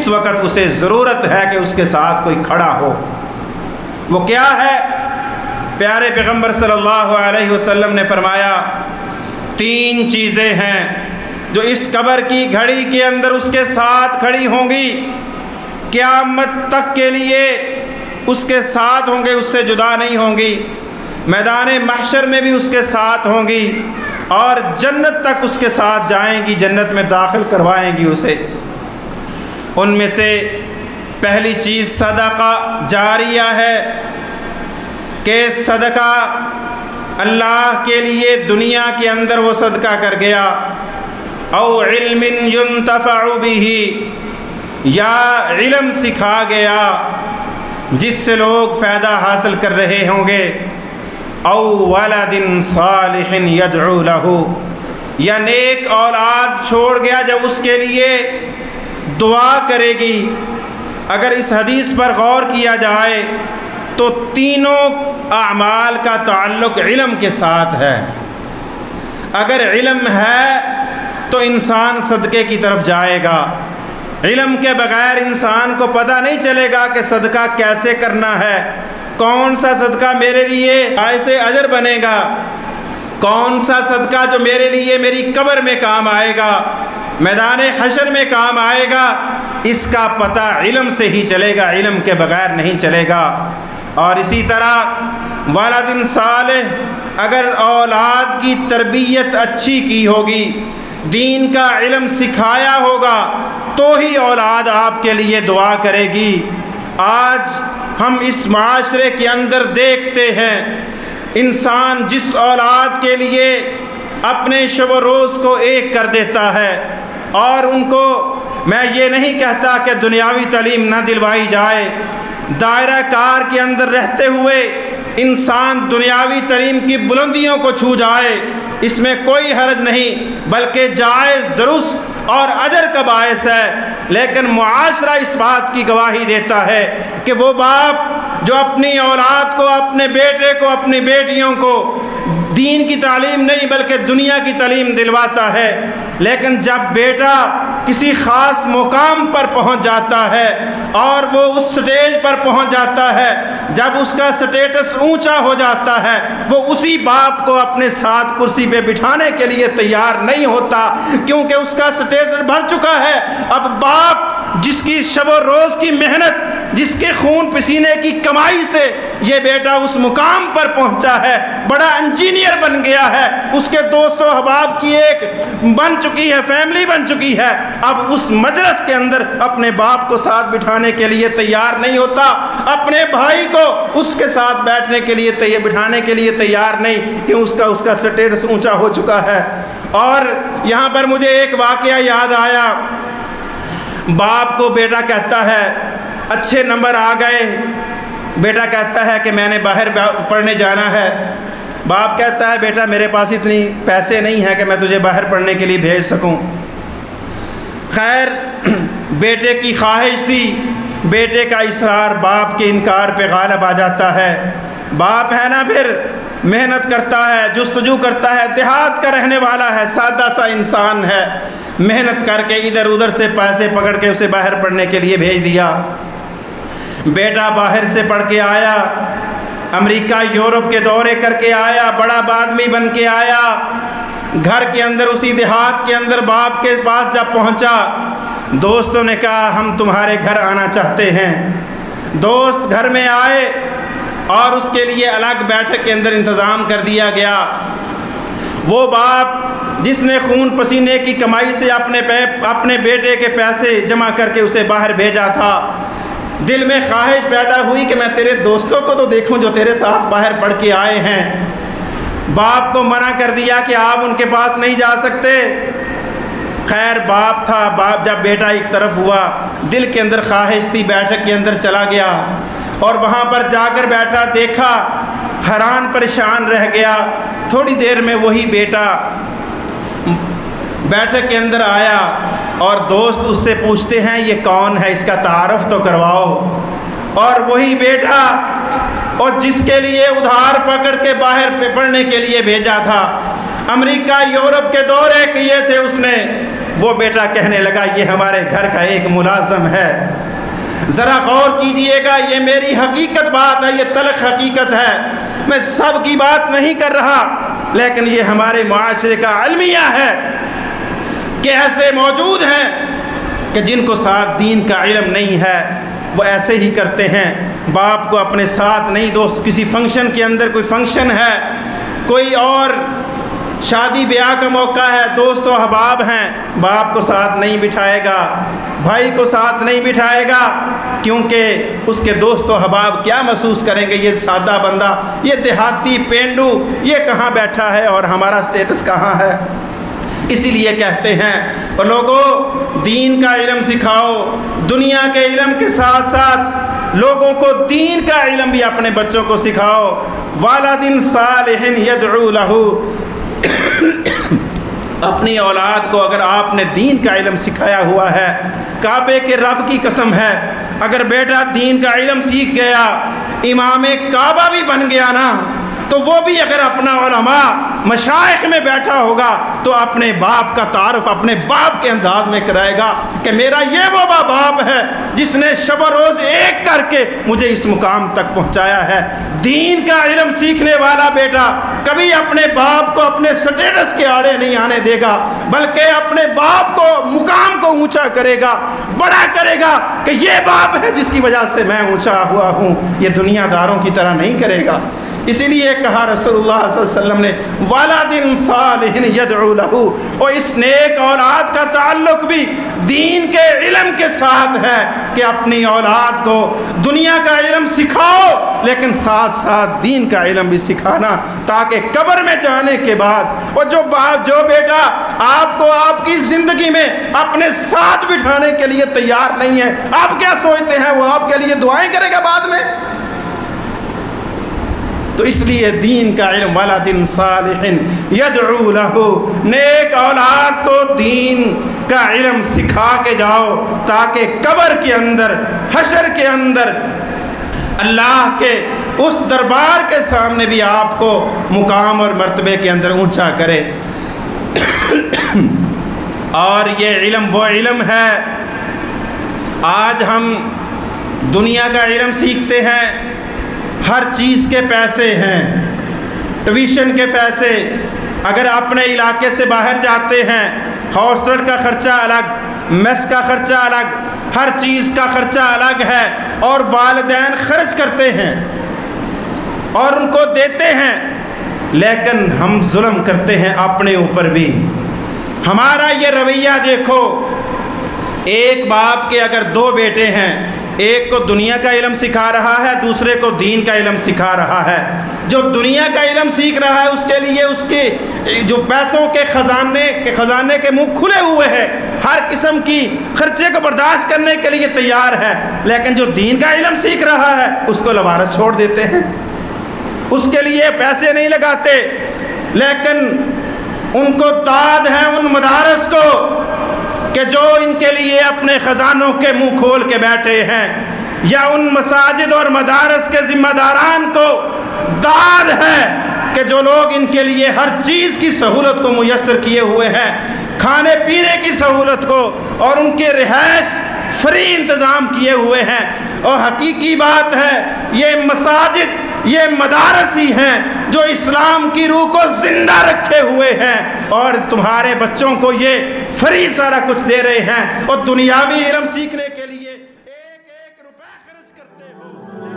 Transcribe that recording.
اس وقت اسے ضرورت ہے کہ اس کے ساتھ کوئی کھڑا ہو۔ وہ کیا ہے؟ پیارے پیغمبر صلی اللہ علیہ وسلم نے فرمایا 3 چیزیں ہیں جو اس قبر کی گھڑی کے اندر اس کے ساتھ کھڑی ہوں گی، قیامت تک کے لیے اس کے ساتھ ہوں گے، اس سے جدا نہیں ہوں گی، میدان محشر میں بھی اس کے ساتھ ہوں گی، اور جنت تک اس کے ساتھ جائیں گی، جنت میں داخل کروائیں گی اسے۔ ان میں سے پہلی چیز صدقہ جاریہ ہے کہ صدقہ اللہ کے لیے دنیا کے اندر وہ صدقہ کر گیا، او علم ينتفع به، یا علم سکھا گیا جس سے لوگ فائدہ حاصل کر رہے ہوں گے، او ولد صالح يدعو له، یا نیک اولاد چھوڑ گیا جب اس کے لیے دعا کرے گی۔ اگر اس حدیث پر غور کیا جائے تو تینوں اعمال کا تعلق علم کے ساتھ ہے۔ اگر علم ہے تو انسان صدقے کی طرف جائے گا، علم کے بغیر انسان کو پتہ نہیں چلے گا کہ صدقہ کیسے کرنا ہے، کون سا صدقہ میرے لیے باعث اجر بنے گا، کون سا صدقہ جو میرے لیے میری قبر میں کام آئے گا، میدان حشر میں کام آئے گا، اس کا پتہ علم سے ہی چلے گا، علم کے بغیر نہیں چلے گا۔ اور اسی طرح ولد صالح، اگر اولاد کی تربیت اچھی کی ہوگی، دین کا علم سکھایا ہوگا، تو ہی اولاد آپ کے لیے دعا کرے گی۔ آج ہم اس معاشرے کے اندر دیکھتے ہیں انسان جس اولاد کے لیے اپنے شب و روز کو ایک کر دیتا ہے، اور ان کو میں یہ نہیں کہتا کہ دنیاوی تعلیم نہ دلوائی جائے، دائرہ کار کے اندر رہتے ہوئے انسان دنیاوی تعلیم کی بلندیوں کو چھو جائے، اس میں کوئی حرج نہیں، بلکہ جائز، درست اور اجر کا باعث ہے۔ لیکن معاشرہ اس بات کی گواہی دیتا ہے کہ وہ باپ جو اپنی اولاد کو، اپنے بیٹے کو، اپنی بیٹیوں کو دین کی تعلیم نہیں بلکہ دنیا کی تعلیم دلواتا ہے، لیکن جب بیٹا کسی خاص مقام پر پہنچ جاتا ہے اور وہ اس سٹیج پر پہنچ جاتا ہے، جب اس کا سٹیٹس اونچا ہو جاتا ہے، وہ اسی باپ کو اپنے ساتھ کرسی پہ بٹھانے کے لیے تیار نہیں ہوتا، کیونکہ اس کا سٹیٹس بڑھ چکا ہے۔ اب باپ جس کی شب و روز کی محنت، جس کے خون پسینے کی کمائی سے یہ بیٹا اس مقام پر پہنچا ہے، بڑا انجینئر بن گیا ہے، اس کے دوست و احباب کی ایک بن چکی ہے، فیملی بن چکی ہے، اب اس مجلس کے اندر اپنے باپ کو ساتھ بٹھانے کے لیے تیار نہیں ہوتا، اپنے بھائی کو اس کے ساتھ بیٹھنے کے لیے بٹھانے کے لیے تیار نہیں، کہ اس کا سٹیٹس اونچا ہو چکا ہے۔ اور یہاں پر مجھے ایک واقعہ یاد آیا، باپ کو بیٹا کہتا ہے اچھے نمبر آ گئے، بیٹا کہتا ہے کہ میں نے باہر پڑھنے جانا ہے، باپ کہتا ہے بیٹا میرے پاس اتنی پیسے نہیں ہیں کہ میں تجھے باہر پڑھنے کے لیے بھیج سکوں۔ خیر بیٹے کی خواہش تھی، بیٹے کا اصرار باپ کے انکار پہ غالب آ جاتا ہے۔ باپ ہے نا پھر محنت کرتا ہے، جستجو کرتا ہے، دیہات کا رہنے والا ہے، سادہ سا انسان ہے، محنت کر کے ادھر ادھر سے پیسے پکڑ کے اسے باہر پڑھنے کے لیے بھیج دیا۔ بیٹا باہر سے پڑھ کے آیا، امریکہ یورپ کے دورے کر کے آیا، بڑا آدمی بن کے آیا، گھر کے اندر اسی دیہات کے اندر باپ کے پاس جب پہنچا، دوستوں نے کہا ہم تمہارے گھر آنا چاہتے ہیں۔ دوست گھر میں آئے اور اس کے لیے الگ بیٹھک کے اندر انتظام کر دیا گیا۔ وہ باپ جس نے خون پسینے کی کمائی سے اپنے بیٹے کے پیسے جمع کر کے اسے باہر بھیجا تھا، دل میں خواہش پیدا ہوئی کہ میں تیرے دوستوں کو تو دیکھوں جو تیرے ساتھ باہر پڑھ کے آئے ہیں۔ باپ کو منع کر دیا کہ آپ ان کے پاس نہیں جا سکتے۔ خیر باپ تھا، باپ جب بیٹا ایک طرف ہوا، دل کے اندر خواہش تھی، بیٹھک کے اندر چلا گیا اور وہاں پر جا کر بیٹھا، دیکھا، حیران پریشان رہ گیا۔ تھوڑی دیر میں وہی بیٹا بیٹھک کے اندر آیا اور دوست اس سے پوچھتے ہیں یہ کون ہے، اس کا تعارف تو کرواؤ۔ اور وہی بیٹا اور جس کے لیے ادھار پکڑ کے باہر پڑھنے کے لیے بھیجا تھا، امریکہ یورپ کے دورے کیے تھے اس نے، وہ بیٹا کہنے لگا یہ ہمارے گھر کا ایک ملازم ہے۔ ذرا غور کیجئے گا، یہ میری حقیقت بات ہے، یہ تلخ حقیقت ہے، میں سب کی بات نہیں کر رہا، لیکن یہ ہمارے معاشرے کا المیہ ہے کہ ایسے موجود ہیں کہ جن کو ساتھ دین کا علم نہیں ہے، وہ ایسے ہی کرتے ہیں، باپ کو اپنے ساتھ نہیں، دوست کسی فنکشن کے اندر کوئی فنکشن ہے، کوئی اور شادی بیاہ کا موقع ہے، دوست و احباب ہیں، باپ کو ساتھ نہیں بٹھائے گا، بھائی کو ساتھ نہیں بٹھائے گا، کیونکہ اس کے دوست و احباب کیا محسوس کریں گے، یہ سادہ بندہ، یہ دیہاتی پینڈو، یہ کہاں بیٹھا ہے اور ہمارا سٹیٹس کہاں ہے۔ اسی لیے کہتے ہیں اور لوگوں دین کا علم سکھاؤ، دنیا کے علم کے ساتھ ساتھ لوگوں کو دین کا علم بھی اپنے بچوں کو سکھاؤ۔ والد صالح یدعو لہ، اپنی اولاد کو اگر آپ نے دین کا علم سکھایا ہوا ہے، کعبے کے رب کی قسم ہے، اگر بیٹا دین کا علم سیکھ گیا، امام کعبہ بھی بن گیا نا، تو وہ بھی اگر اپنا علماء مشائخ میں بیٹھا ہوگا تو اپنے باپ کا تعارف اپنے باپ کے انداز میں کرائے گا کہ میرا یہ وہ باپ ہے جس نے شب و روز ایک کر کے مجھے اس مقام تک پہنچایا ہے۔ دین کا علم سیکھنے والا بیٹا کبھی اپنے باپ کو اپنے سٹیٹس کے آڑے نہیں آنے دے گا، بلکہ اپنے باپ کو مقام کو اونچا کرے گا، بڑا کرے گا کہ یہ باپ ہے جس کی وجہ سے میں اونچا ہوا ہوں، یہ دنیا داروں کی طرح نہیں کرے گا۔ اسی لیے کہا رسول اللہ صلی اللہ علیہ وسلم نے والد صالح یدعو لہ، اور اس نیک اولاد کا تعلق بھی دین کے علم کے ساتھ ہے کہ اپنی اولاد کو دنیا کا علم سکھاؤ لیکن ساتھ ساتھ دین کا علم بھی سکھانا، تاکہ قبر میں جانے کے بعد وہ جو بیٹا آپ کو آپ کی زندگی میں اپنے ساتھ بٹھانے کے لیے تیار نہیں ہے، آپ کیا سوچتے ہیں وہ آپ کے لیے دعائیں کرے گا بعد میں؟ تو اس لیے دین کا علم والد صالح یدعو لہ، نیک اولاد کو دین کا علم سکھا کے جاؤ تاکہ قبر کے اندر، حشر کے اندر اللہ کے اس دربار کے سامنے بھی آپ کو مقام اور مرتبے کے اندر اونچا کرے۔ اور یہ علم وہ علم ہے، آج ہم دنیا کا علم سیکھتے ہیں، ہر چیز کے پیسے ہیں، ٹیوشن کے پیسے، اگر اپنے علاقے سے باہر جاتے ہیں ہاسٹل کا خرچہ الگ، میس کا خرچہ الگ، ہر چیز کا خرچہ الگ ہے، اور والدین خرچ کرتے ہیں اور ان کو دیتے ہیں، لیکن ہم ظلم کرتے ہیں اپنے اوپر بھی۔ ہمارا یہ رویہ دیکھو، ایک باپ کے اگر دو بیٹے ہیں، ایک کو دنیا کا علم سکھا رہا ہے، دوسرے کو دین کا علم سکھا رہا ہے۔ جو دنیا کا علم سیکھ رہا ہے اس کے لیے اس کے جو پیسوں کے خزانے کے منہ کھلے ہوئے ہیں، ہر قسم کی خرچے کو برداشت کرنے کے لیے تیار ہے، لیکن جو دین کا علم سیکھ رہا ہے اس کو لوارث چھوڑ دیتے ہیں، اس کے لیے پیسے نہیں لگاتے، لیکن ان کو داد ہے ان مدارس کو کہ جو ان کے لیے اپنے خزانوں کے منہ کھول کے بیٹھے ہیں، یا ان مساجد اور مدارس کے ذمہ داران کو داد ہے کہ جو لوگ ان کے لیے ہر چیز کی سہولت کو میسر کیے ہوئے ہیں، کھانے پینے کی سہولت کو اور ان کے رہائش فری انتظام کیے ہوئے ہیں۔ اور حقیقی بات ہے یہ مساجد، یہ مدارس ہی ہیں جو اسلام کی روح کو زندہ رکھے ہوئے ہیں، اور تمہارے بچوں کو یہ فری سارا کچھ دے رہے ہیں، اور دنیاوی علم سیکھنے کے لیے ایک روپے خرچ کرتے ہو۔